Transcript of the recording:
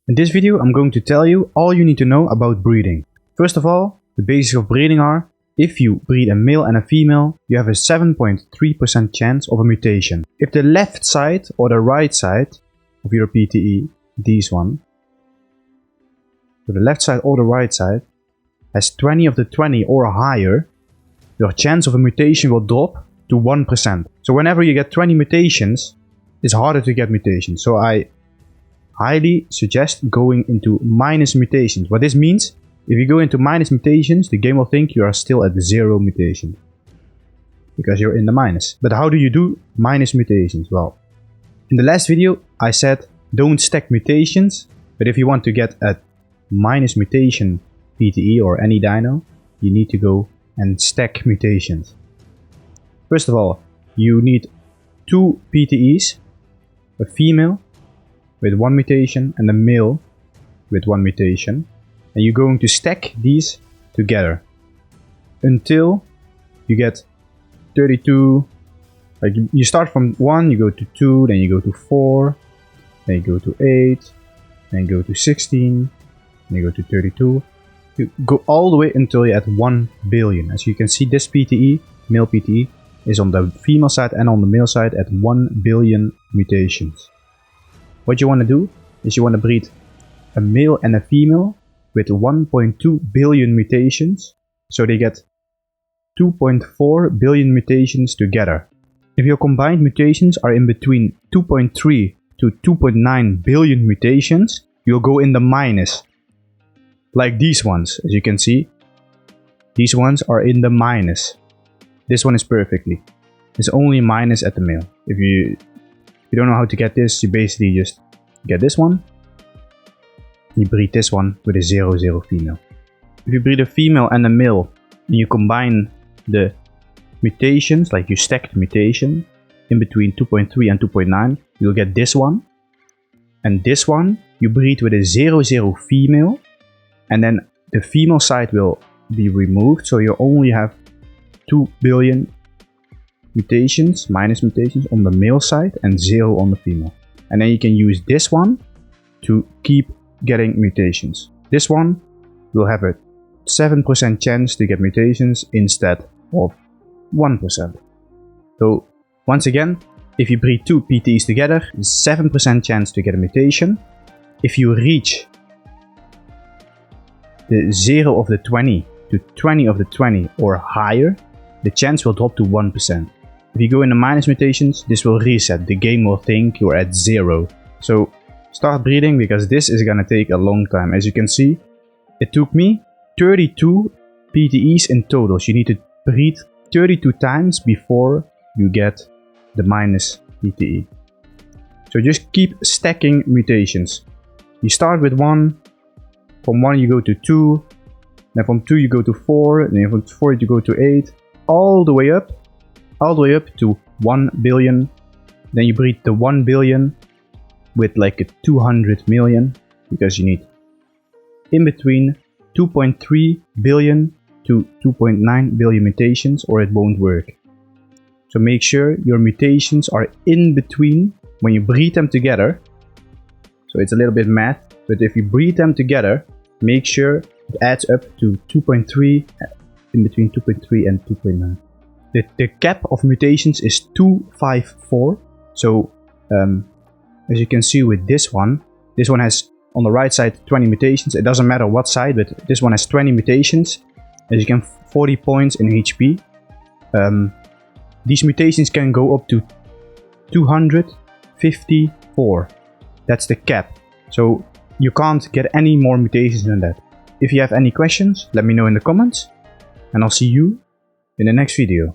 In this video I'm going to tell you all you need to know about breeding. First of all, the basics of breeding are: if you breed a male and a female, you have a 7.3% chance of a mutation. If the left side or the right side of your PTE, this one, so the left side or the right side, has 20 of the 20 or higher, your chance of a mutation will drop to 1%. So whenever you get 20 mutations, it's harder to get mutations. So I highly suggest going into minus mutations. What this means, if you go into minus mutations, the game will think you are still at 0 mutations, because you're in the minus. But how do you do minus mutations? Well, in the last video I said don't stack mutations, but if you want to get a minus mutation PTE or any dino, you need to go and stack mutations. First of all, you need 2 PTEs, a female with 1 mutation and a male with 1 mutation, and you're going to stack these together until you get 32. Like you start from 1, you go to 2, then you go to 4, then you go to 8, then you go to 16, then you go to 32. You go all the way until you're at 1 billion. As you can see, this PTE, male PTE, is on the female side and on the male side at 1 billion mutations. What you want to do is you want to breed a male and a female with 1.2 billion mutations, so they get 2.4 billion mutations together. If your combined mutations are in between 2.3 to 2.9 billion mutations, you'll go in the minus. Like these ones, as you can see, these ones are in the minus. This one is perfectly. It's only minus at the male. If you don't know how to get this, you basically just get this one. You breed this one with a 0-0 female. If you breed a female and a male, and you combine the mutations, like you stack the mutation in between 2.3 and 2.9, you'll get this one. And this one you breed with a 0-0 female, and then the female side will be removed, so you only have 2 billion mutations, minus mutations on the male side and 0 on the female. And then you can use this one to keep getting mutations. This one will have a 7% chance to get mutations instead of 1%. So once again, if you breed 2 PTEs together, 7% chance to get a mutation. If you reach the 0 of the 20 to 20 of the 20 or higher, the chance will drop to 1%. If you go into minus mutations, this will reset. The game will think you're at 0. So start breeding, because this is gonna take a long time. As you can see, it took me 32 PTEs in total. So you need to breed 32 times before you get the minus PTE. So just keep stacking mutations. You start with 1, from 1 you go to 2, then from 2 you go to 4, then from 4 you go to 8, all the way up to 1 billion. Then you breed the 1 billion with like a 200 million, because you need in between 2.3 billion to 2.9 billion mutations, or it won't work. So make sure your mutations are in between when you breed them together. So it's a little bit math, but if you breed them together, make sure it adds up to 2.3, in between 2.3 and 2.9. The cap of mutations is 254. So as you can see with this one has on the right side 20 mutations. It doesn't matter what side, but this one has 20 mutations. As you can, 40 points in HP. These mutations can go up to 254. That's the cap. So you can't get any more mutations than that. If you have any questions, let me know in the comments, and I'll see you in the next video.